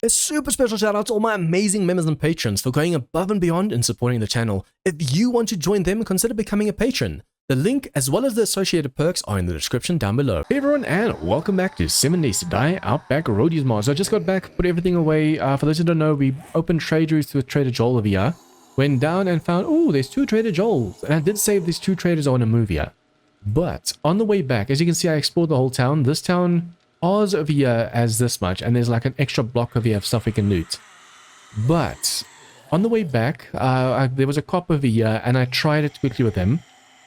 A super special shout out to all my amazing members and patrons for going above and beyond in supporting the channel. If you want to join them, consider becoming a patron. The link as well as the associated perks are in the description down below. Hey everyone, and welcome back to 7 Days to Die Outback Roadies Mod. So I just got back, put everything away. For those who don't know, we opened trade routes with Trader Joel over here. Went down and found, oh, there's 2 Trader Joels. And I did save these 2 traders I want to move here. But on the way back, as you can see, I explored the whole town. This town, ours over here has this much, and there's like an extra block over here of stuff we can loot. But on the way back, there was a cop over here, and I tried it quickly with him.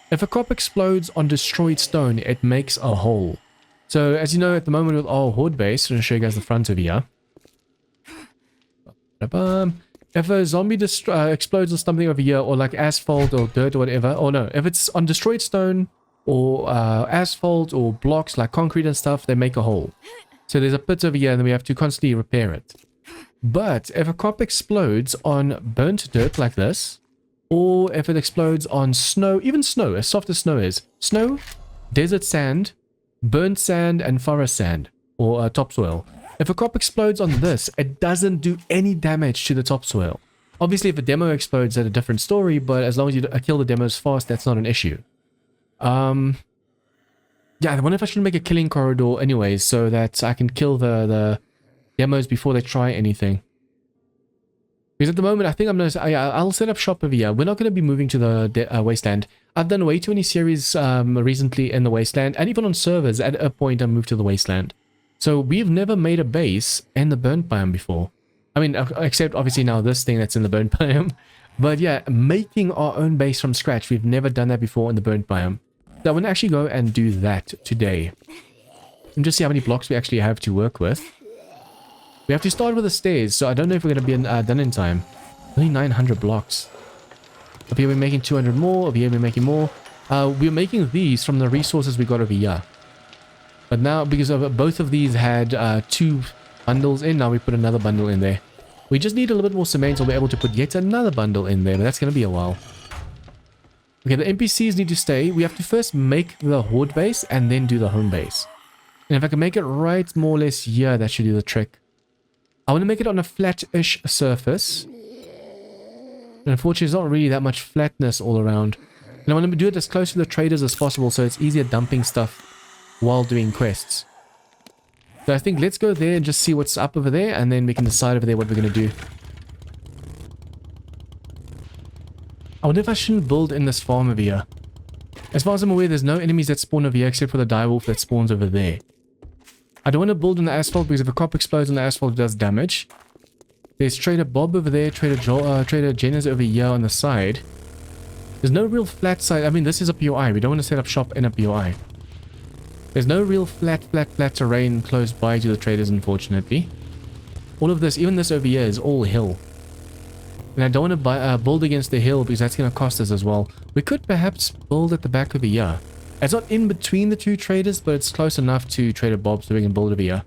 If a cop explodes on destroyed stone, it makes a hole. So as you know, at the moment with our Horde base, I'm going to show you guys the front over here. If a zombie explodes on something over here, or like asphalt or dirt or whatever, or no, if it's on destroyed stone or asphalt or blocks like concrete and stuff, they make a hole. So there's a pit over here and then we have to constantly repair it. But if a cop explodes on burnt dirt like this, or if it explodes on snow, even snow, as soft as snow is, snow, desert sand, burnt sand, and forest sand, or topsoil. If a cop explodes on this, it doesn't do any damage to the topsoil. Obviously, if a demo explodes, that's a different story, but as long as you kill the demos fast, that's not an issue. Yeah, I wonder if I should make a killing corridor anyways, so that I can kill the demos before they try anything. Because at the moment, I think I'll set up shop over here. We're not going to be moving to the wasteland. I've done way too many series recently in the wasteland, and even on servers, at a point I moved to the wasteland. So we've never made a base in the burnt biome before. I mean, except obviously now this thing that's in the burnt biome. But yeah, making our own base from scratch, we've never done that before in the burnt biome. So I'm going to actually go and do that today. And just see how many blocks we actually have to work with. We have to start with the stairs, so I don't know if we're going to be done in time. Only 900 blocks. Up here we're making 200 more, over here we're making more. We're making these from the resources we got over here. But now, because of both of these had 2 bundles in, now we put another bundle in there. We just need a little bit more cement, so we'll be able to put yet another bundle in there, but that's going to be a while. Okay, the NPCs need to stay. We have to first make the Horde base and then do the home base. And if I can make it right more or less here, that should do the trick. I want to make it on a flat-ish surface. And unfortunately, there's not really that much flatness all around. And I want to do it as close to the traders as possible, so it's easier dumping stuff while doing quests. So I think let's go there and just see what's up over there, and then we can decide over there what we're going to do. I wonder if I shouldn't build in this farm over here. As far as I'm aware, there's no enemies that spawn over here except for the direwolf that spawns over there. I don't want to build in the asphalt because if a cop explodes on the asphalt, it does damage. There's Trader Bob over there, Trader Jen is over here on the side. There's no real flat side. I mean, this is a POI. We don't want to set up shop in a POI. There's no real flat terrain close by to the traders, unfortunately. All of this, even this over here, is all hill. And I don't want to build against the hill because that's going to cost us as well. We could perhaps build at the back over here. It's not in between the 2 traders, but it's close enough to Trader Bob so we can build over here.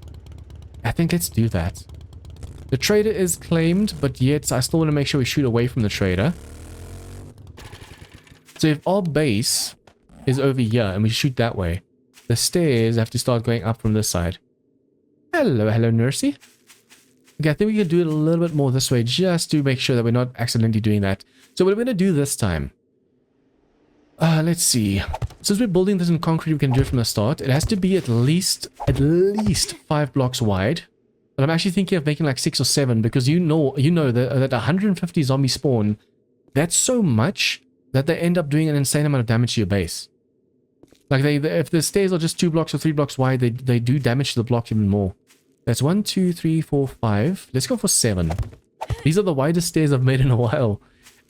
I think let's do that. The trader is claimed, but yet I still want to make sure we shoot away from the trader. So if our base is over here and we shoot that way, the stairs have to start going up from this side. Hello, Nursey. Okay, I think we can do it a little bit more this way just to make sure that we're not accidentally doing that. So what we're going to do this time. Let's see. Since we're building this in concrete, we can do it from the start. It has to be at least 5 blocks wide. But I'm actually thinking of making like 6 or 7 because you know that 150 zombie spawn, that's so much that they end up doing an insane amount of damage to your base. Like if the stairs are just 2 blocks or 3 blocks wide, they do damage to the block even more. That's 1, 2, 3, 4, 5. Let's go for 7. These are the widest stairs I've made in a while.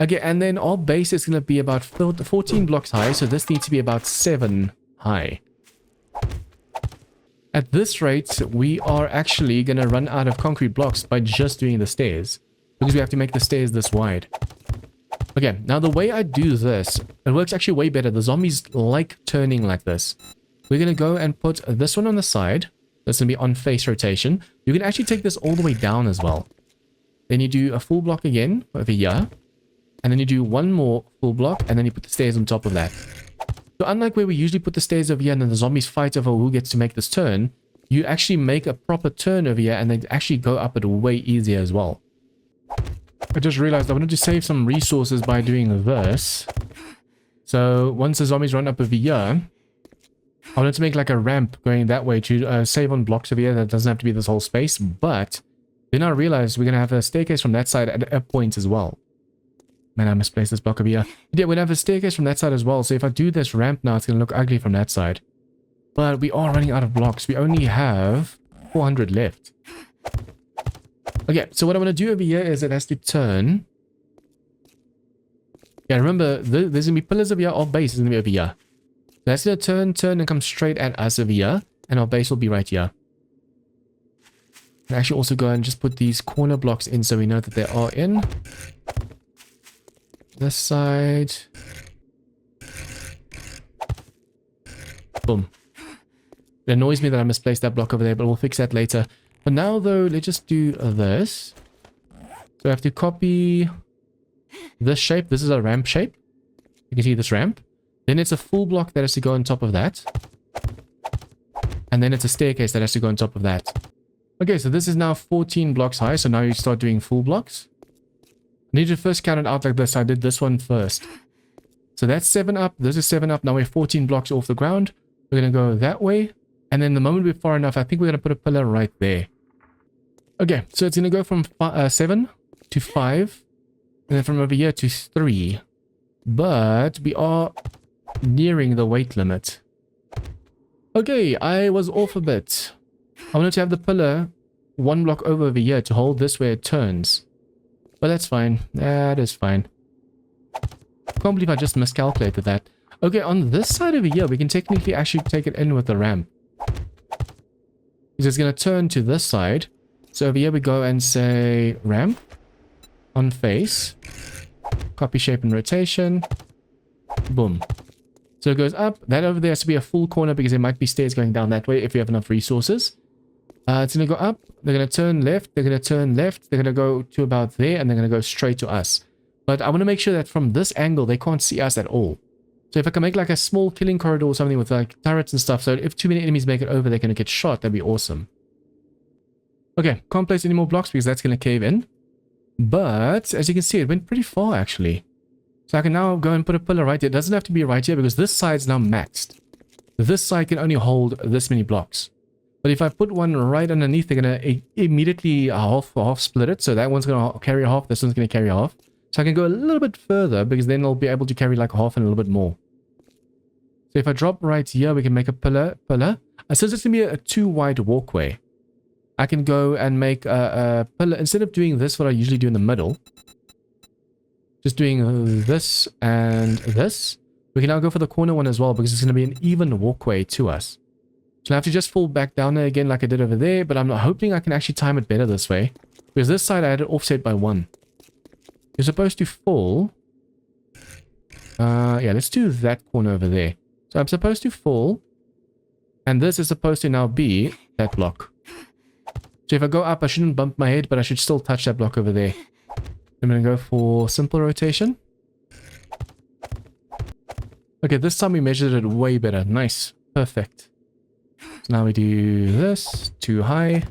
Okay, and then our base is going to be about 14 blocks high, so this needs to be about 7 high. At this rate, we are actually going to run out of concrete blocks by just doing the stairs, because we have to make the stairs this wide. Okay, now the way I do this, it works actually way better. The zombies like turning like this. We're going to go and put this one on the side. That's going to be on face rotation. You can actually take this all the way down as well. Then you do a full block again over here. And then you do one more full block, and then you put the stairs on top of that. So unlike where we usually put the stairs over here and then the zombies fight over who gets to make this turn, you actually make a proper turn over here and then actually go up it way easier as well. I just realized I wanted to save some resources by doing this. So once the zombies run up over here, I wanted to make like a ramp going that way to save on blocks over here. That doesn't have to be this whole space, but then I realized we're going to have a staircase from that side at a point as well. Man, I misplaced this block over here. But yeah, we're going to have a staircase from that side as well. So if I do this ramp now, it's going to look ugly from that side. But we are running out of blocks. We only have 400 left. Okay, so what I want to do over here is it has to turn. Yeah, remember, there's going to be pillars over here. Our base is going to be over here. That's going to turn, and come straight at us over here. And our base will be right here. And actually also go and just put these corner blocks in so we know that they are in. This side. Boom. It annoys me that I misplaced that block over there, but we'll fix that later. For now, though, let's just do this. So I have to copy this shape. This is a ramp shape. You can see this ramp. Then it's a full block that has to go on top of that. And then it's a staircase that has to go on top of that. Okay, so this is now 14 blocks high. So now you start doing full blocks. I need to first count it out like this. I did this one first. So that's 7 up. This is 7 up. Now we're 14 blocks off the ground. We're going to go that way. And then the moment we're far enough, I think we're going to put a pillar right there. Okay, so it's going to go from 7 to 5. And then from over here to 3. But we are nearing the weight limit. Okay, I was off a bit. I wanted to have the pillar 1 block over here to hold this where it turns. But that's fine. That is fine. Can't believe I just miscalculated that. Okay, on this side over here, we can technically actually take it in with the ramp. Because it's going to turn to this side. So over here we go and say ramp on face. Copy shape and rotation. Boom. So it goes up. That over there has to be a full corner because there might be stairs going down that way if we have enough resources. It's going to go up. They're going to turn left. They're going to turn left. They're going to go to about there. And they're going to go straight to us. But I want to make sure that from this angle, they can't see us at all. So if I can make like a small killing corridor or something with like turrets and stuff. So if too many enemies make it over, they're going to get shot. That'd be awesome. Okay. Can't place any more blocks because that's going to cave in. But as you can see, it went pretty far actually. So I can now go and put a pillar right here. It doesn't have to be right here because this side's now maxed. This side can only hold this many blocks. But if I put one right underneath, they're going to immediately half split it. So that one's going to carry half. This one's going to carry half. So I can go a little bit further because then they'll be able to carry like half and a little bit more. So if I drop right here, we can make a pillar. Since it's going to be a 2 wide walkway, I can go and make a pillar. Instead of doing this, what I usually do in the middle, just doing this and this, we can now go for the corner one as well because it's going to be an even walkway to us. So I have to just fall back down there again like I did over there, but I'm hoping I can actually time it better this way. Because this side I had it offset by 1. You're supposed to fall. Yeah, let's do that corner over there. So I'm supposed to fall. And this is supposed to now be that block. So if I go up, I shouldn't bump my head, but I should still touch that block over there. I'm going to go for simple rotation. Okay, this time we measured it way better. Nice. Perfect. So now we do this. Too high.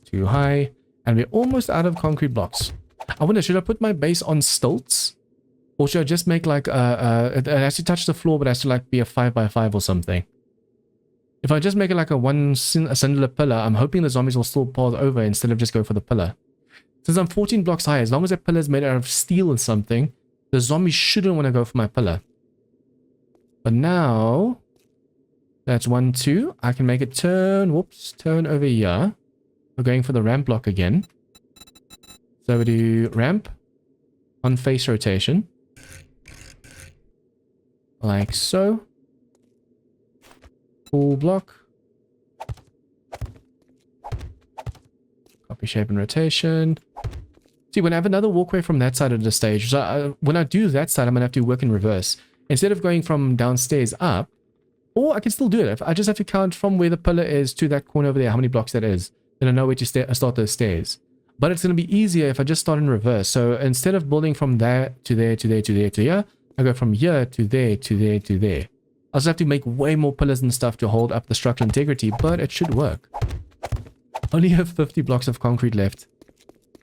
Too high. And we're almost out of concrete blocks. I wonder, should I put my base on stilts? Or should I just make like it has to touch the floor, but it has to like be a 5x5 or something? If I just make it like a singular pillar, I'm hoping the zombies will still pass over instead of just go for the pillar. Since I'm 14 blocks high, as long as that pillar is made out of steel or something, the zombies shouldn't want to go for my pillar. But now, that's 1, 2. I can make it turn, whoops, turn over here. We're going for the ramp block again. So we do ramp on face rotation. Like so. Full block. Copy shape and rotation. See, when I have another walkway from that side of the stage, so when I do that side, I'm going to have to work in reverse. Instead of going from downstairs up, or I can still do it. I just have to count from where the pillar is to that corner over there, how many blocks that is. Then I know where to start those stairs. But it's going to be easier if I just start in reverse. So instead of building from there to there to there to there to here, I go from here to there to there to there. I'll just have to make way more pillars and stuff to hold up the structural integrity, but it should work. Only have 50 blocks of concrete left.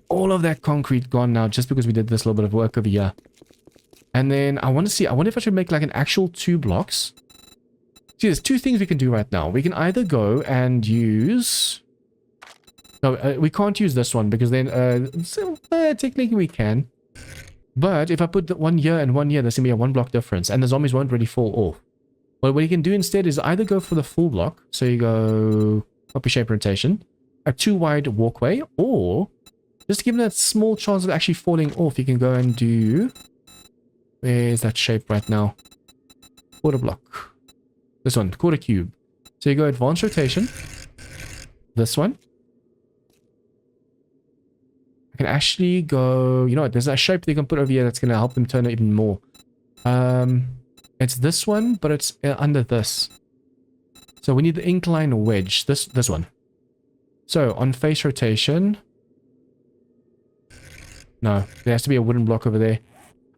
All of that concrete gone now just because we did this little bit of work over here. And then I want to see, I wonder if I should make like an actual 2 blocks. See, there's 2 things we can do right now. We can either go and use... No, we can't use this one because then technically we can. But if I put the 1 here and 1 here, there's going to be a 1 block difference. And the zombies won't really fall off. But what you can do instead is either go for the full block. So you go copy shape rotation. A 2 wide walkway. Or just to give them that small chance of actually falling off, you can go and do... Where's that shape right now? Quarter block. This one, quarter cube. So you go advanced rotation. This one. I can actually go... You know what? There's a shape they can put over here that's going to help them turn it even more. It's this one, but it's under this. So we need the incline wedge. This one. So on face rotation... No, there has to be a wooden block over there.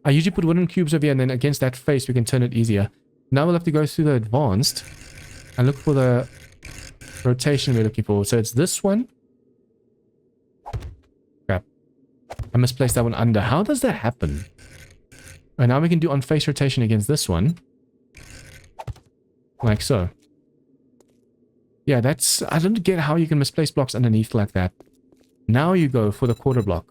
I usually put wooden cubes over here, and then against that face we can turn it easier. Now we'll have to go through the advanced and look for the rotation we're looking for. So it's this one. Crap. I misplaced that one under. How does that happen? And now we can do on face rotation against this one. Like so. Yeah, that's... I don't get how you can misplace blocks underneath like that. Now you go for the quarter block.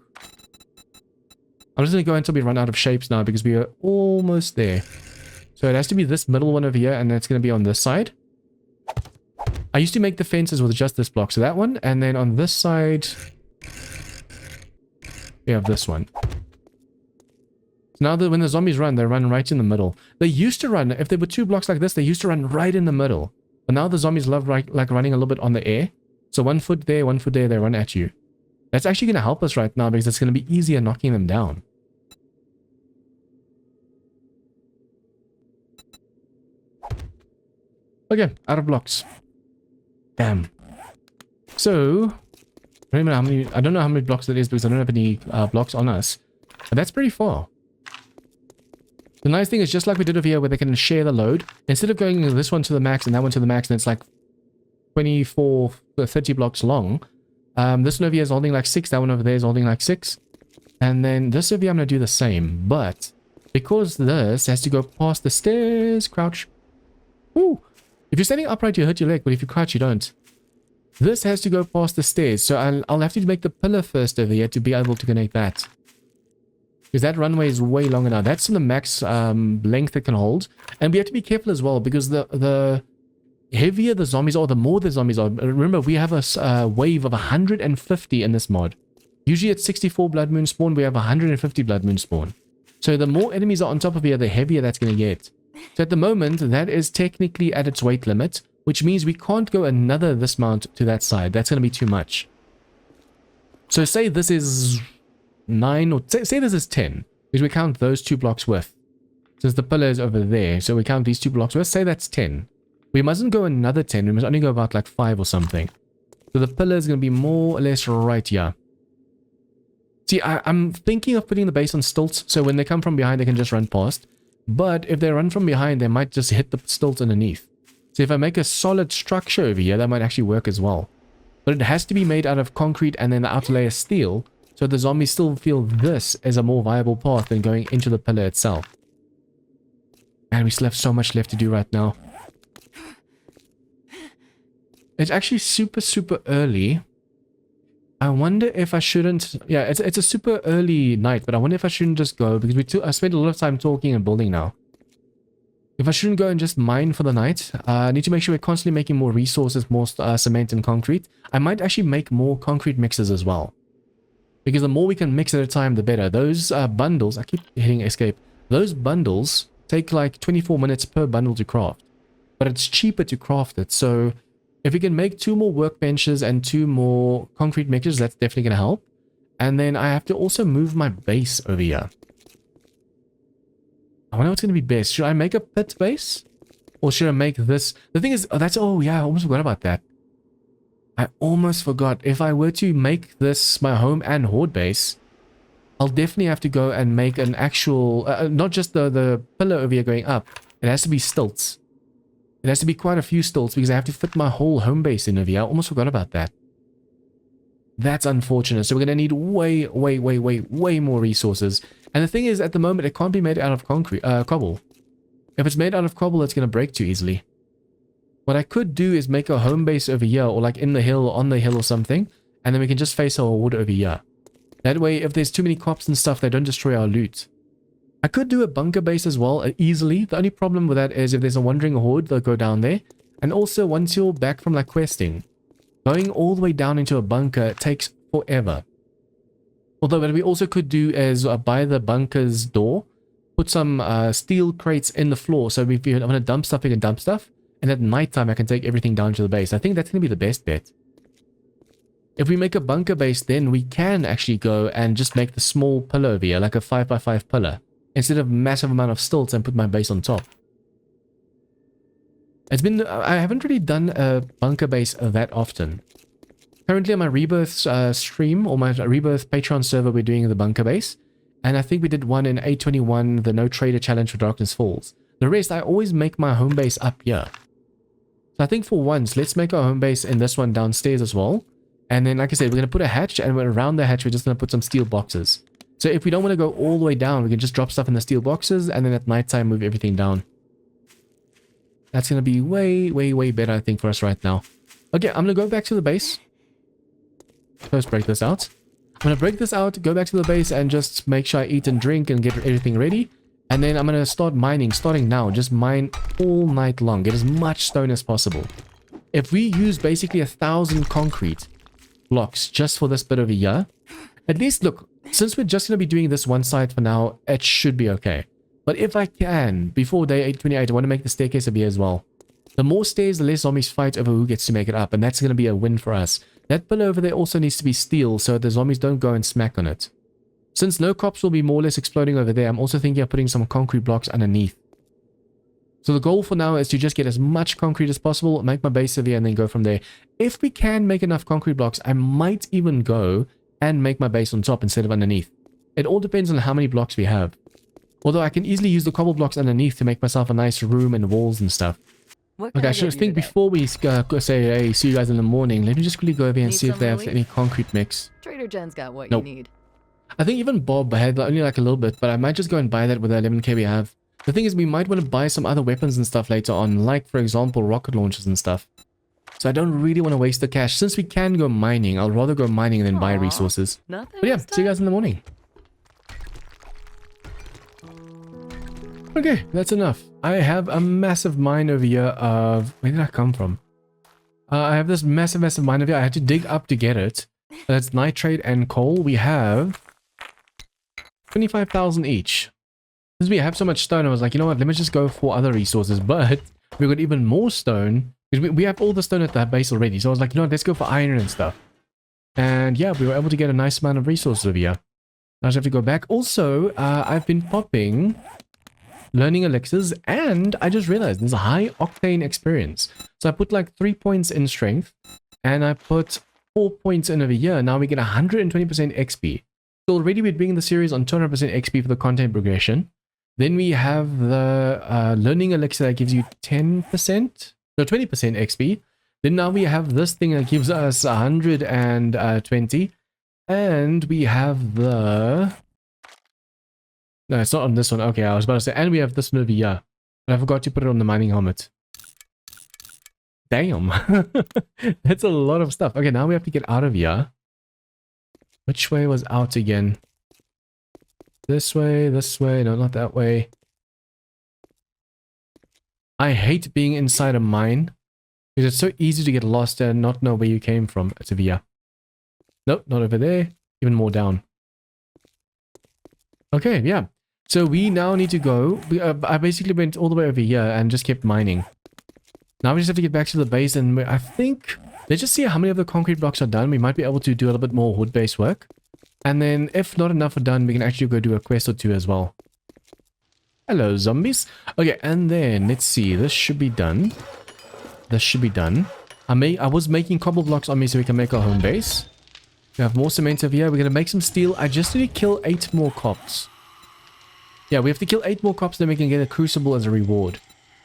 I'm just going to go until we run out of shapes now because we are almost there. So it has to be this middle one over here, and it's going to be on this side. I used to make the fences with just this block, so that one, and then on this side, we have this one. So now that when the zombies run, they run right in the middle. They used to run, if they were 2 blocks like this, they used to run right in the middle. But now the zombies love like running a little bit on the air. So 1 foot there, 1 foot there, they run at you. That's actually going to help us right now because it's going to be easier knocking them down. Okay, out of blocks. Damn. So, I don't know how many blocks that is because I don't have any blocks on us. But that's pretty far. The nice thing is just like we did over here where they can share the load. Instead of going this one to the max and that one to the max and it's like 24, 30 blocks long. This one over here is holding like 6. That one over there is holding like 6. And then this over here I'm going to do the same. But because this has to go past the stairs, crouch. Woo! If you're standing upright, you hurt your leg, but if you crouch, you don't. This has to go past the stairs, so I'll have to make the pillar first over here to be able to connect that. Because that runway is way longer now. That's the max length it can hold. And we have to be careful as well, because the heavier the zombies are, the more the zombies are. Remember, we have a wave of 150 in this mod. Usually at 64 Blood Moon spawn, we have 150 Blood Moon spawn. So the more enemies are on top of here, the heavier that's going to get. So at the moment, that is technically at its weight limit, which means we can't go another this mount to that side. That's going to be too much. So say this is 9, or say this is 10, because we count those 2 blocks worth. Since the pillar is over there, so we count these 2 blocks worth, say that's 10. We mustn't go another 10, we must only go about like 5 or something. So the pillar is going to be more or less right here. See, I'm thinking of putting the base on stilts, so when they come from behind, they can just run past. But if they run from behind, they might just hit the stilts underneath. So if I make a solid structure over here, that might actually work as well. But it has to be made out of concrete and then the outer layer steel, so the zombies still feel this as a more viable path than going into the pillar itself. And we still have so much left to do right now. It's actually super early. I wonder if I shouldn't... Yeah, it's a super early night, but I wonder if I shouldn't just go, because I spent a lot of time talking and building now. If I shouldn't go and just mine for the night, I need to make sure we're constantly making more resources, more cement and concrete. I might actually make more concrete mixes as well. Because the more we can mix at a time, the better. Those bundles... I keep hitting escape. Those bundles take like 24 minutes per bundle to craft. But it's cheaper to craft it, so... If we can make 2 more workbenches and 2 more concrete mixers, that's definitely going to help. And then I have to also move my base over here. I wonder what's going to be best. Should I make a pit base? Or should I make this? The thing is, oh yeah, I almost forgot about that. I almost forgot. If I were to make this my home and horde base, I'll definitely have to go and make an actual, not just the pillar over here going up. It has to be stilts. It has to be quite a few stilts because I have to fit my whole home base in over here. I almost forgot about that. That's unfortunate. So we're going to need way more resources. And the thing is, at the moment, it can't be made out of concrete, cobble. If it's made out of cobble, it's going to break too easily. What I could do is make a home base over here, or like in the hill, on the hill or something. And then we can just face our horde over here. That way, if there's too many cops and stuff, they don't destroy our loot. I could do a bunker base as well, easily. The only problem with that is if there's a wandering horde, they'll go down there. And also, once you're back from like questing, going all the way down into a bunker takes forever. Although what we also could do is by the bunker's door, put some steel crates in the floor. So if you want to dump stuff, you can dump stuff. And at nighttime, I can take everything down to the base. I think that's going to be the best bet. If we make a bunker base, then we can actually go and just make the small pillar over here, like a 5x5 pillar, instead of massive amount of stilts, and put my base on top. It's been, I haven't really done a bunker base that often. Currently on my Rebirth stream, or my Rebirth Patreon server, we're doing the bunker base. And I think we did one in 821, the No Trader Challenge for Darkness Falls. The rest, I always make my home base up here. So I think for once, let's make our home base in this one downstairs as well. And then, like I said, we're going to put a hatch, and around the hatch, we're just going to put some steel boxes. So if we don't want to go all the way down, we can just drop stuff in the steel boxes, and then at nighttime, move everything down. That's going to be way better, I think, for us right now. Okay, I'm going to go back to the base. First, break this out. I'm going to break this out, go back to the base, and just make sure I eat and drink and get everything ready. And then I'm going to start mining, starting now. Just mine all night long. Get as much stone as possible. If we use basically 1,000 concrete blocks just for this bit over here, at least, look, since we're just going to be doing this one side for now, it should be okay. But if I can, before day 828, I want to make the staircase over here as well. The more stairs, the less zombies fight over who gets to make it up, and that's going to be a win for us. That pillar over there also needs to be steel, so the zombies don't go and smack on it. Since no cops will be more or less exploding over there, I'm also thinking of putting some concrete blocks underneath. So the goal for now is to just get as much concrete as possible, make my base over here, and then go from there. If we can make enough concrete blocks, I might even go and make my base on top instead of underneath. It all depends on how many blocks we have. Although I can easily use the cobble blocks underneath to make myself a nice room and walls and stuff. Okay, I should think before we say, hey, see you guys in the morning, let me just quickly go over here and see if they have any concrete mix. Trader Jen's got what you need. I think even Bob had only like a little bit, but I might just go and buy that with the 11k we have. The thing is, we might want to buy some other weapons and stuff later on, like, for example, rocket launchers and stuff. So I don't really want to waste the cash. Since we can go mining, I'll rather go mining than buy resources. But yeah, see you guys in the morning. Okay, that's enough. I have a massive mine over here of... Where did I come from? I have this massive mine over here. I had to dig up to get it. That's nitrate and coal. We have 25,000 each. Since we have so much stone, I was like, you know what, let me just go for other resources. But we got even more stone, because we have all the stone at that base already. So I was like, you know what, let's go for iron and stuff. And yeah, we were able to get a nice amount of resources over here. I just have to go back. Also, I've been popping learning elixirs, and I just realized there's a high octane experience. So I put like 3 points in strength, and I put 4 points in over here. Now we get 120% XP. So already we're doing the series on 200% XP for the content progression. Then we have the learning elixir that gives you 10%, no, 20% XP. Then now we have this thing that gives us 120. And we have the... No, it's not on this one. Okay, I was about to say, and we have this one over here. But I forgot to put it on the mining helmet. Damn. That's a lot of stuff. Okay, now we have to get out of here. Which way was out again? This way, no, not that way. I hate being inside a mine, because it's so easy to get lost and not know where you came from. It's over here. Nope, not over there. Even more down. Okay, yeah. So we now need to go. I basically went all the way over here and just kept mining. Now we just have to get back to the base, and I think... Let's just see how many of the concrete blocks are done. We might be able to do a little bit more wood-based work. And then, if not enough are done, we can actually go do a quest or two as well. Hello, zombies. Okay, and then, let's see. This should be done. This should be done. I was making cobble blocks on me so we can make our home base. We have more cement over here. We're going to make some steel. I just need to kill 8 more cops. Yeah, we have to kill 8 more cops, then we can get a crucible as a reward.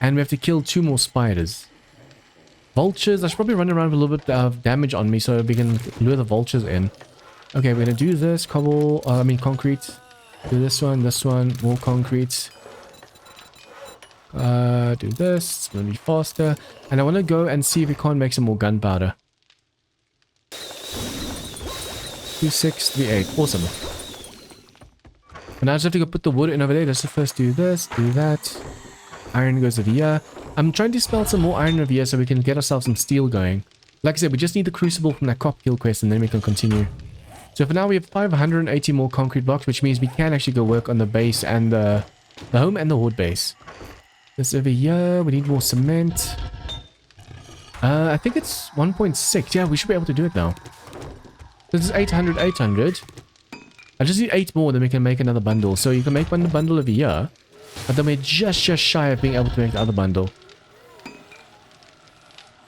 And we have to kill 2 more spiders. Vultures. I should probably run around with a little bit of damage on me so we can lure the vultures in. Okay, we're going to do this. Concrete. Do this one, more concrete. Do this. It's going to be faster. And I want to go and see if we can't make some more gunpowder. 2, 6, 3, 8. Awesome. And now I just have to go put the wood in over there. Let's just first do this, do that. Iron goes over here. I'm trying to smelt some more iron over here so we can get ourselves some steel going. Like I said, we just need the crucible from that cop kill quest and then we can continue. So for now we have 580 more concrete blocks, which means we can actually go work on the base and the home and the horde base. This over here, we need more cement. I think it's 1.6. Yeah, we should be able to do it now. This is 800, 800. I just need 8 more, then we can make another bundle. So you can make one bundle over here. But then we're just shy of being able to make the other bundle.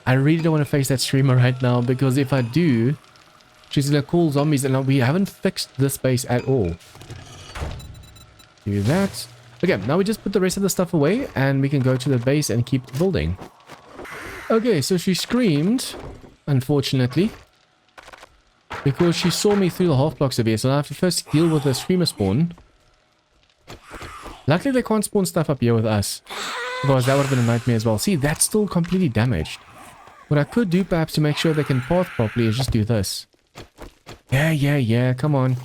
I really don't want to face that streamer right now, because if I do, she's going to call zombies, and we haven't fixed this base at all. Do that. Okay, now we just put the rest of the stuff away, and we can go to the base and keep building. Okay, so she screamed, unfortunately, because she saw me through the half blocks over here, so I have to first deal with the screamer spawn. Luckily they can't spawn stuff up here with us, otherwise that would have been a nightmare as well. See, that's still completely damaged. What I could do perhaps to make sure they can path properly is just do this. Yeah, come on.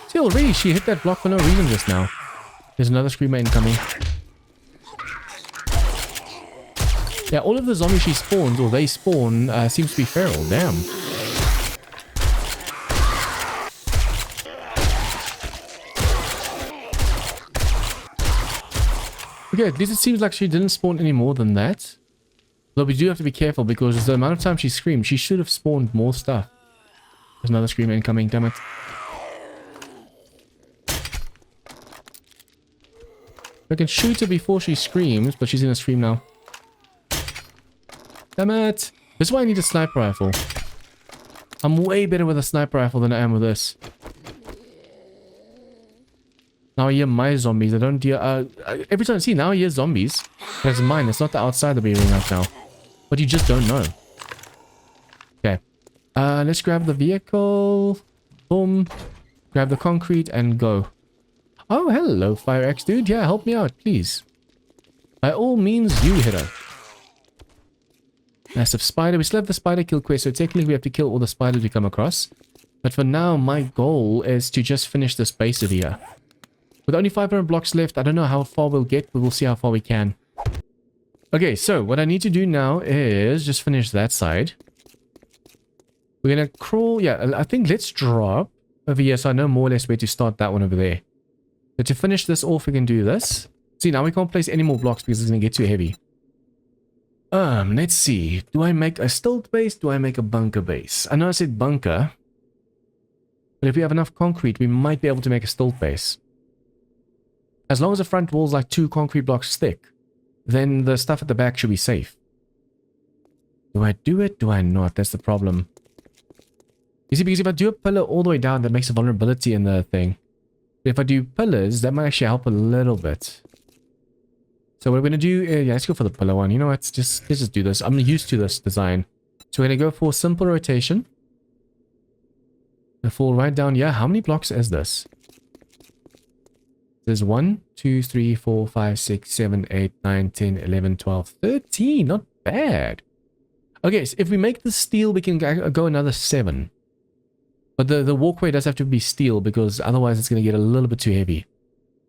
See, already she hit that block for no reason just now. There's another screamer incoming. Yeah, all of the zombies she spawns, or they spawn, seems to be feral. Damn. Okay, at least it seems like she didn't spawn any more than that. Though we do have to be careful, because the amount of time she screamed, she should have spawned more stuff. There's another screamer incoming, damn it. I can shoot her before she screams, but she's gonna scream now. Damn it! This is why I need a sniper rifle. I'm way better with a sniper rifle than I am with this. Now I hear my zombies. I don't hear... every time I see, now I hear zombies. That's mine. It's not the outside that we're hearing right now. But you just don't know. Okay. Let's grab the vehicle. Boom. Grab the concrete and go. Oh, hello, Fire X dude. Yeah, help me out, please. By all means, you hit her. Massive spider. We still have the spider kill quest, so technically we have to kill all the spiders we come across. But for now, my goal is to just finish this base over here. With only 500 blocks left, I don't know how far we'll get, but we'll see how far we can. Okay, so what I need to do now is just finish that side. We're going to crawl. Yeah, I think let's drop over here so I know more or less where to start that one over there. So to finish this off, we can do this. See, now we can't place any more blocks because it's going to get too heavy. Let's see. Do I make a stealth base? Do I make a bunker base? I know I said bunker. But if we have enough concrete, we might be able to make a stealth base. As long as the front wall's like 2 concrete blocks thick, then the stuff at the back should be safe. Do I do it? Do I not? That's the problem. You see, because if I do a pillar all the way down, that makes a vulnerability in the thing. But if I do pillars, that might actually help a little bit. So what we're going to do, yeah, let's go for the pillar one. You know what? Let's just do this. I'm used to this design. So we're going to go for simple rotation. Gonna fall right down here. How many blocks is this? There's 1, 2, 3, 4, 5, 6, 7, 8, 9, 10, 11, 12, 13. Not bad. Okay, so if we make the steel, we can go another 7. But the walkway does have to be steel because otherwise it's going to get a little bit too heavy.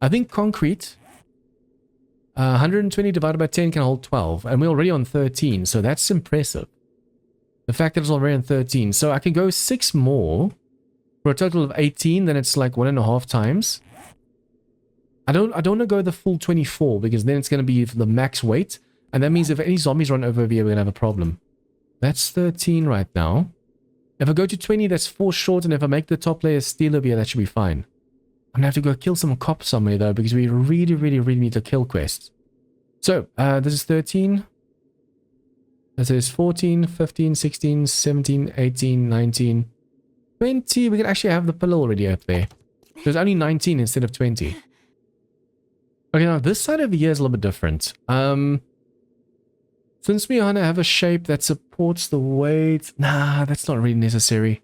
I think concrete, 120 divided by 10 can hold 12. And we're already on 13, so that's impressive. The fact that it's already on 13. So I can go 6 more for a total of 18, then it's like 1.5 times. I don't want to go the full 24 because then it's going to be the max weight. And that means if any zombies run over here, we're going to have a problem. That's 13 right now. If I go to 20, that's 4 short. And if I make the top layer steel over here, that should be fine. I'm going to have to go kill some cops somewhere though, because we really need a kill quest. So, this is 13. This is 14, 15, 16, 17, 18, 19, 20. We can actually have the pillar already up there. There's only 19 instead of 20. Okay, now this side of the year is a little bit different. Since we want to have a shape that supports the weight, nah, that's not really necessary.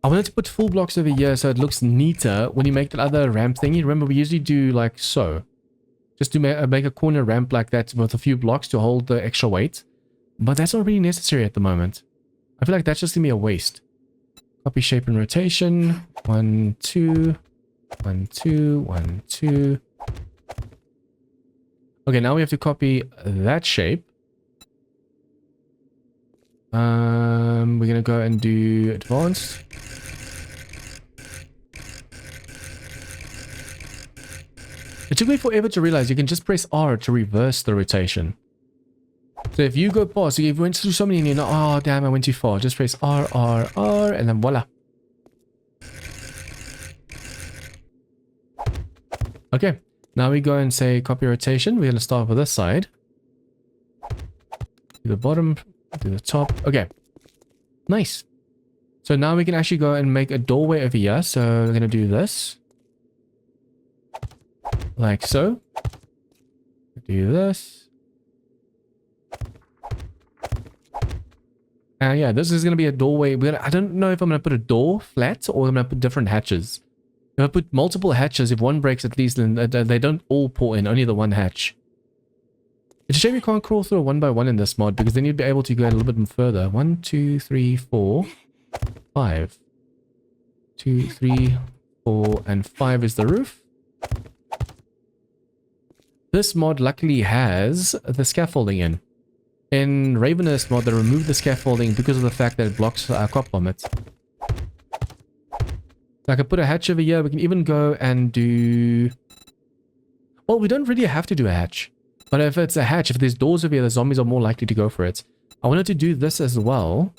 I wanted to put full blocks over here so it looks neater when you make that other ramp thingy. Remember, we usually do like so. Just to make a corner ramp like that with a few blocks to hold the extra weight. But that's not really necessary at the moment. I feel like that's just going to be a waste. Copy shape and rotation. 1, 2. 1, 2. 1, 2. Okay, now we have to copy that shape. We're going to go and do advanced. It took me forever to realize you can just press R to reverse the rotation. So if you go past, if you went through so many and you know, oh damn, I went too far. Just press R, R, R, and then voila. Okay, now we go and say copy rotation. We're going to start with this side. Do the bottom, do the top. Okay, nice. So now we can actually go and make a doorway over here. So we're going to do this. Like so. Do this. And yeah, this is going to be a doorway. I don't know if I'm going to put a door flat or I'm going to put different hatches. If I put multiple hatches, if one breaks at least, then they don't all pour in, only the one hatch. It's a shame you can't crawl through a 1 by 1 in this mod, because then you'd be able to go a little bit further. 1, 2, 3, 4, 5. 2, 3, 4, and 5 is the roof. This mod luckily has the scaffolding in. In Ravenous mod, they removed the scaffolding because of the fact that it blocks crop vomit. So I can put a hatch over here. We can even go and do... Well, we don't really have to do a hatch. But if it's a hatch, if there's doors over here, the zombies are more likely to go for it. I wanted to do this as well.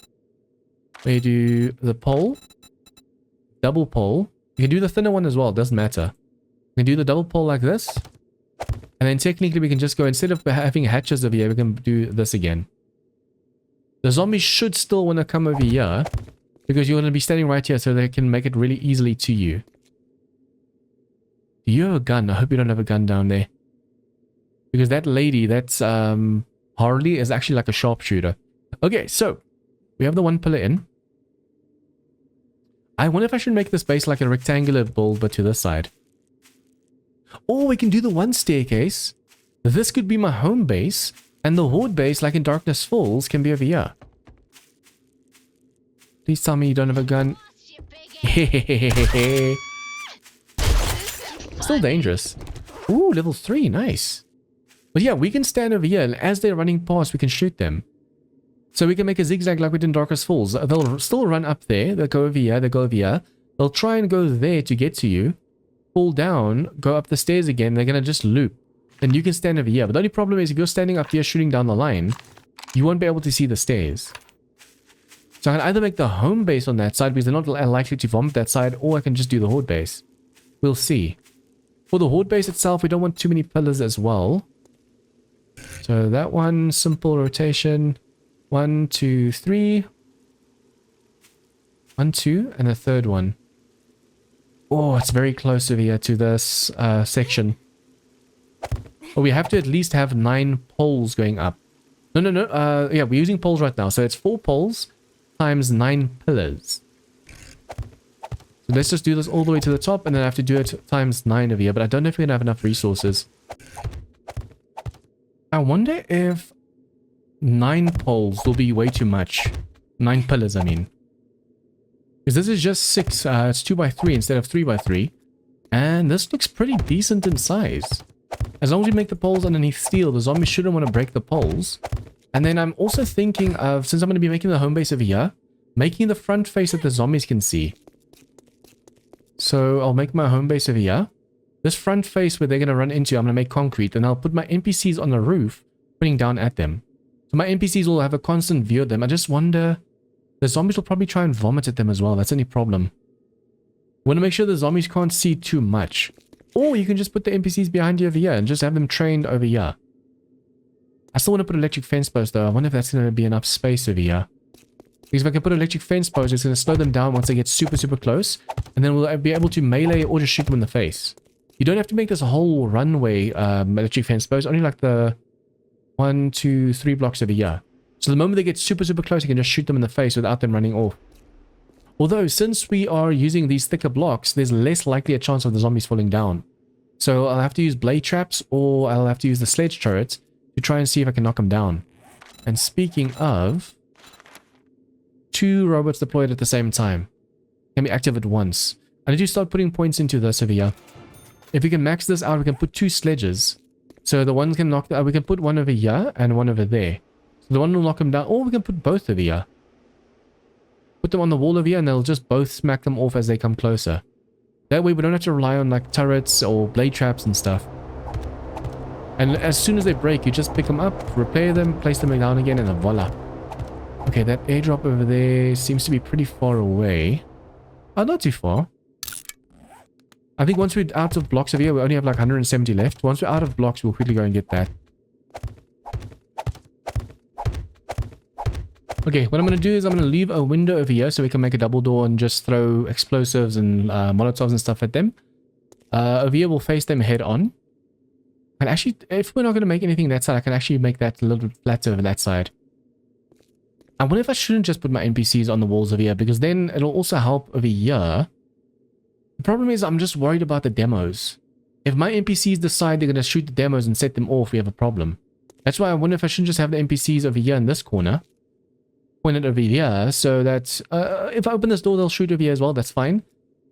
We do the pole. Double pole. You can do the thinner one as well. It doesn't matter. We can do the double pole like this. And then technically we can just go, instead of having hatches over here, we can do this again. The zombies should still want to come over here, because you're going to be standing right here so they can make it really easily to you. Do you have a gun? I hope you don't have a gun down there. Because that lady, that's Harley, is actually like a sharpshooter. Okay, so we have the one pillar in. I wonder if I should make this base like a rectangular build, but to this side. Or we can do the one staircase. This could be my home base, and the Horde base, like in Darkness Falls, can be over here. Please tell me you don't have a gun. Still dangerous. Ooh, level 3, nice. But yeah, we can stand over here, and as they're running past, we can shoot them. So we can make a zigzag like we did in Darkness Falls. They'll still run up there, they'll go over here, they'll go over here. They'll try and go there to get to you. Fall down, go up the stairs again, they're going to just loop. And you can stand over here. But the only problem is if you're standing up here shooting down the line, you won't be able to see the stairs. So I can either make the home base on that side because they're not likely to vomit that side, or I can just do the Horde base. We'll see. For the Horde base itself, we don't want too many pillars as well. So that one, simple rotation. 1, 2, 3. 1, 2, and a third one. Oh, it's very close over here to this section. But we have to at least have 9 poles going up. No. Yeah, we're using poles right now. So it's 4 poles times 9 pillars. So let's just do this all the way to the top, and then I have to do it times 9 over here. But I don't know if we're going to have enough resources. I wonder if 9 poles will be way too much. 9 pillars, I mean. Because this is just 6, it's 2 by 3 instead of 3 by 3. And this looks pretty decent in size. As long as we make the poles underneath steel, the zombies shouldn't want to break the poles. And then I'm also thinking of, since I'm going to be making the home base over here, making the front face that the zombies can see. So I'll make my home base over here. This front face where they're going to run into, I'm going to make concrete. And I'll put my NPCs on the roof, pointing down at them. So my NPCs will have a constant view of them. I just wonder... The zombies will probably try and vomit at them as well. That's any problem. We want to make sure the zombies can't see too much. Or you can just put the NPCs behind you over here and just have them trained over here. I still want to put electric fence posts though. I wonder if that's going to be enough space over here. Because if I can put an electric fence post, it's going to slow them down once they get super, super close. And then we'll be able to melee or just shoot them in the face. You don't have to make this a whole runway electric fence post. Only like the 1, 2, 3 blocks over here. So the moment they get super, super close, you can just shoot them in the face without them running off. Although, since we are using these thicker blocks, there's less likely a chance of the zombies falling down. So I'll have to use blade traps, or I'll have to use the sledge turret to try and see if I can knock them down. And speaking of, 2 robots deployed at the same time. Can be active at once. I need to start putting points into this over here. If we can max this out, we can put 2 sledges. So the one can knock, we can put one over here and one over there. So the one will knock them down, or we can put both over here. Put them on the wall over here and they'll just both smack them off as they come closer. That way we don't have to rely on like turrets or blade traps and stuff. And as soon as they break, you just pick them up, repair them, place them down again, and then voila. Okay, that airdrop over there seems to be pretty far away. Oh, not too far. I think once we're out of blocks over here, we only have like 170 left. Once we're out of blocks, we'll quickly go and get that. Okay, what I'm going to do is I'm going to leave a window over here so we can make a double door and just throw explosives and molotovs and stuff at them. Over here, we'll face them head on. And actually, if we're not going to make anything that side, I can actually make that a little bit flatter over that side. I wonder if I shouldn't just put my NPCs on the walls over here, because then it'll also help over here. The problem is I'm just worried about the demos. If my NPCs decide they're going to shoot the demos and set them off, we have a problem. That's why I wonder if I shouldn't just have the NPCs over here in this corner. Point it over here, so that if I open this door, they'll shoot over here as well. That's fine.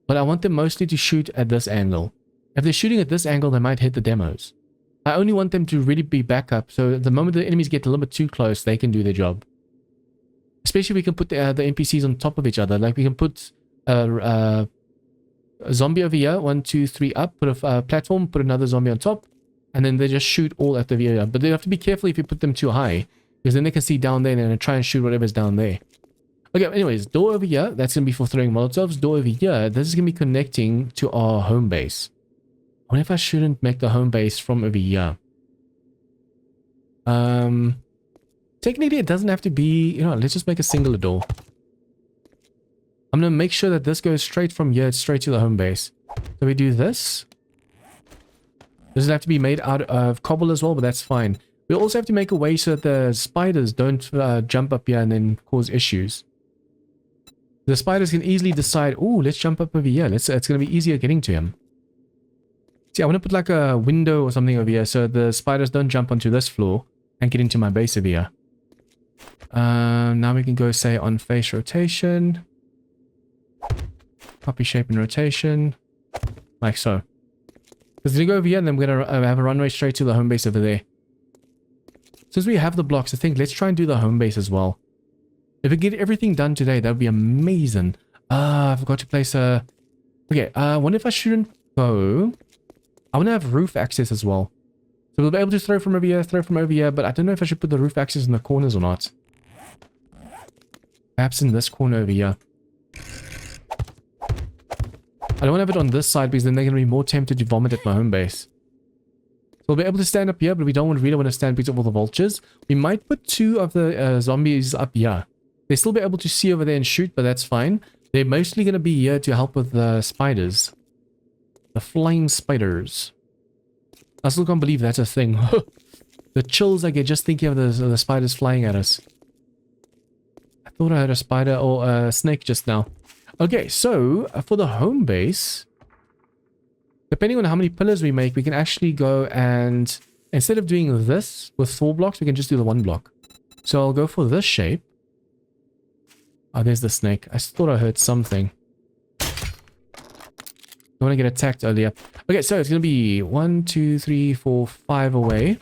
But I want them mostly to shoot at this angle. If they're shooting at this angle, they might hit the demos. I only want them to really be backup, so the moment the enemies get a little bit too close, they can do their job. Especially we can put the NPCs on top of each other. Like we can put a zombie over here, 1, 2, 3 up, put a platform, put another zombie on top, and then they just shoot all at the viewer. But they have to be careful if you put them too high, because then they can see down there and then try and shoot whatever's down there. Okay, anyways, door over here, that's going to be for throwing molotovs. Door over here, this is going to be connecting to our home base. I wonder if I shouldn't make the home base from over here. Technically, it doesn't have to be, let's just make a singular door. I'm going to make sure that this goes straight from here, straight to the home base. So we do this. Doesn't have to be made out of cobble as well, but that's fine. We also have to make a way so that the spiders don't jump up here and then cause issues. The spiders can easily decide, oh, let's jump up over here. It's going to be easier getting to him. See, I want to put like a window or something over here so the spiders don't jump onto this floor and get into my base over here. Now we can go, say, on face rotation. Copy shape and rotation. Like so. Because we go over here and then we're going to have a runway straight to the home base over there. Since we have the blocks, I think let's try and do the home base as well. If we get everything done today, that would be amazing. I forgot to place a... Okay, I wonder if I shouldn't go... I want to have roof access as well. So we'll be able to throw from over here, but I don't know if I should put the roof access in the corners or not. Perhaps in this corner over here. I don't want to have it on this side because then they're going to be more tempted to vomit at my home base. So we'll be able to stand up here, but we don't really want to stand because of all the vultures. We might put 2 of the zombies up here. They'll still be able to see over there and shoot, but that's fine. They're mostly going to be here to help with the spiders. The flying spiders. I still can't believe that's a thing. The chills I get just thinking of the spiders flying at us. I thought I had a spider or a snake just now. Okay, so for the home base, depending on how many pillars we make, we can actually go and instead of doing this with 4 blocks, we can just do the 1 block. So I'll go for this shape. Oh, there's the snake. I thought I heard something. I want to get attacked earlier. Okay, so it's going to be 1, 2, 3, 4, 5 away.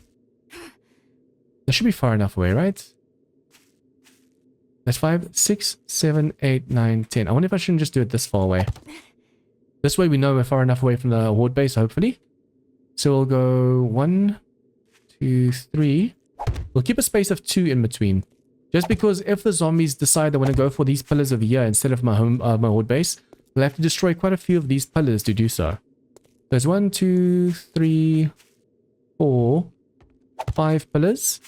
That should be far enough away, right? That's 5, 6, 7, 8, 9, 10. I wonder if I shouldn't just do it this far away. This way we know we're far enough away from the horde base, hopefully. So we'll go 1, 2, 3. We'll keep a space of 2 in between. Just because if the zombies decide they want to go for these pillars over here instead of my horde base, we'll have to destroy quite a few of these pillars to do so. There's 1, 2, 3, 4, 5 pillars.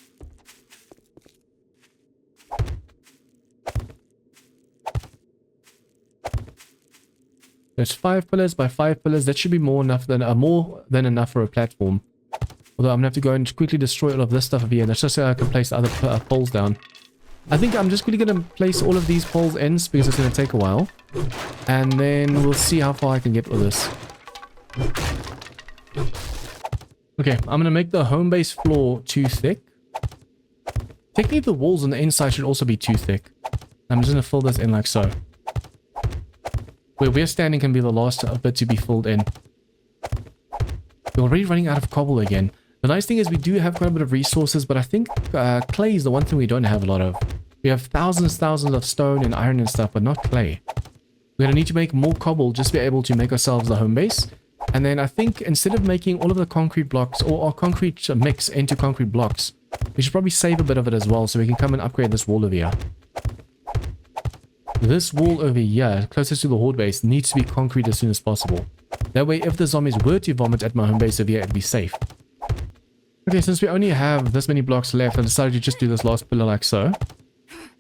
There's 5 pillars by 5 pillars. That should be more than enough for a platform. Although I'm gonna have to go and quickly destroy all of this stuff over here. That's just so I can place the other poles down. I think I'm just really gonna place all of these poles in because it's gonna take a while. And then we'll see how far I can get with this. Okay, I'm gonna make the home base floor too thick. Technically the walls on the inside should also be too thick. I'm just gonna fill this in like so. Where we're standing can be the last bit to be filled in. We're already running out of cobble again. The nice thing is we do have quite a bit of resources, but I think clay is the one thing we don't have a lot of. We have thousands of stone and iron and stuff, but not clay. We're gonna need to make more cobble just to be able to make ourselves the home base. And then I think instead of making all of the concrete blocks or our concrete mix into concrete blocks, we should probably save a bit of it as well so we can come and upgrade this wall over here. This wall over here, closest to the horde base, needs to be concrete as soon as possible. That way, if the zombies were to vomit at my home base over here, it'd be safe. Okay, since we only have this many blocks left, I decided to just do this last pillar like so.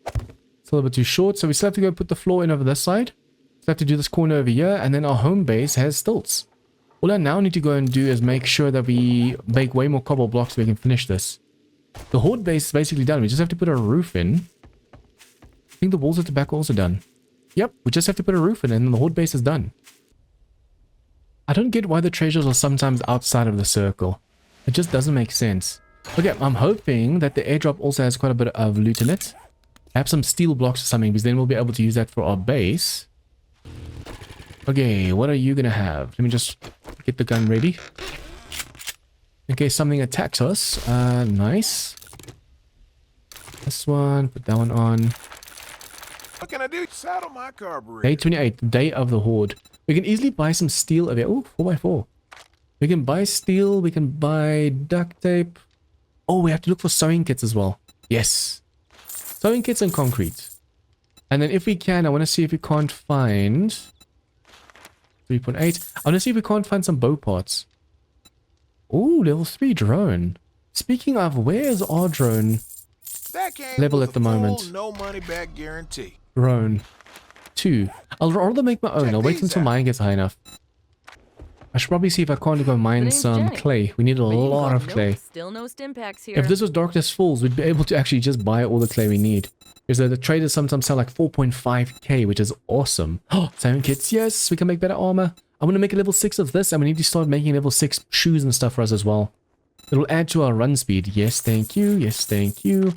It's a little bit too short, so we still have to go put the floor in over this side. So I have to do this corner over here, and then our home base has stilts. All I now need to go and do is make sure that we make way more cobble blocks so we can finish this. The horde base is basically done. We just have to put a roof in. I think the walls at the back are also done. Yep, we just have to put a roof in and the horde base is done. I don't get why the treasures are sometimes outside of the circle. It just doesn't make sense. Okay, I'm hoping that the airdrop also has quite a bit of loot in it. Perhaps some steel blocks or something, because then we'll be able to use that for our base. Okay, what are you gonna have? Let me just get the gun ready. In case something attacks us. Nice. This one, put that one on. What can I do? Saddle my carburetor. Day 28, day of the horde. We can easily buy some steel over here. Oh, 4x4. We can buy steel, we can buy duct tape. Oh, we have to look for sewing kits as well. Yes. Sewing kits and concrete. And then if we can, I want to see if we can't find 3.8. I want to see if we can't find some bow parts. Oh, level 3 drone. Speaking of, where's our drone level at the moment? No money back guarantee. Drone 2. I'll rather make my own. I'll wait until mine gets high enough. I should probably see if I can't go mine some clay. We need a lot of clay. Still no stim packs here. If this was Darkness Falls, we'd be able to actually just buy all the clay we need. Because the traders sometimes sell like 4.5k, which is awesome. Oh, sewing kits. Yes, we can make better armor. I'm going to make a level 6 of this, and we need to start making level 6 shoes and stuff for us as well. It'll add to our run speed. Yes, thank you. Yes, thank you.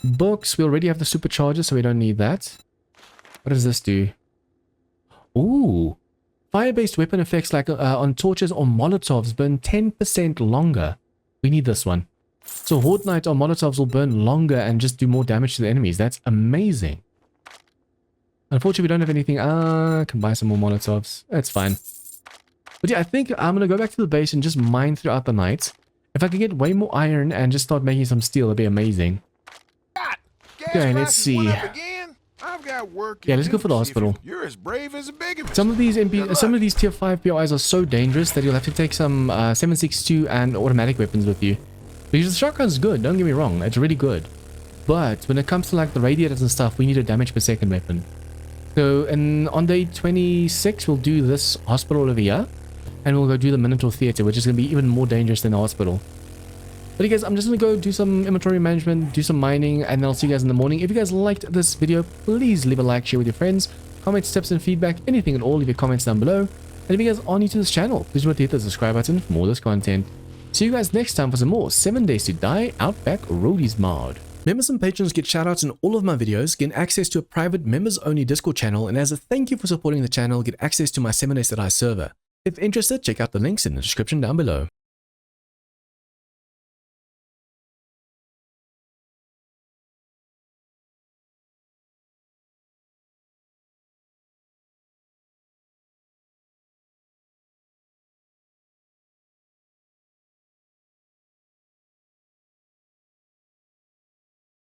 Books. We already have the supercharger, so we don't need that. What does this do? Ooh. Fire-based weapon effects like on torches or molotovs burn 10% longer. We need this one. So Horde Knight or molotovs will burn longer and just do more damage to the enemies. That's amazing. Unfortunately, we don't have anything. I can buy some more molotovs. That's fine. But yeah, I think I'm going to go back to the base and just mine throughout the night. If I can get way more iron and just start making some steel, it'd be amazing. Okay, let's see. Yeah, let's go for the hospital. You're as brave as a bigamist. Some of these tier 5 POIs are so dangerous that you'll have to take some 7.62 and automatic weapons with you. Because the shotgun's good, don't get me wrong, it's really good. But when it comes to like the radiators and stuff, we need a damage per second weapon. So on day 26, we'll do this hospital over here. And we'll go do the Minotaur Theater, which is going to be even more dangerous than the hospital. But you guys, I'm just going to go do some inventory management, do some mining, and then I'll see you guys in the morning. If you guys liked this video, please leave a like, share with your friends, comments, tips, and feedback, anything at all, leave your comments down below. And if you guys are new to this channel, please remember to hit the subscribe button for more of this content. See you guys next time for some more 7 Days to Die Outback Roadies Mod. Members and patrons get shoutouts in all of my videos, get access to a private members-only Discord channel, and as a thank you for supporting the channel, get access to my 7 Days to Die server. If interested, check out the links in the description down below.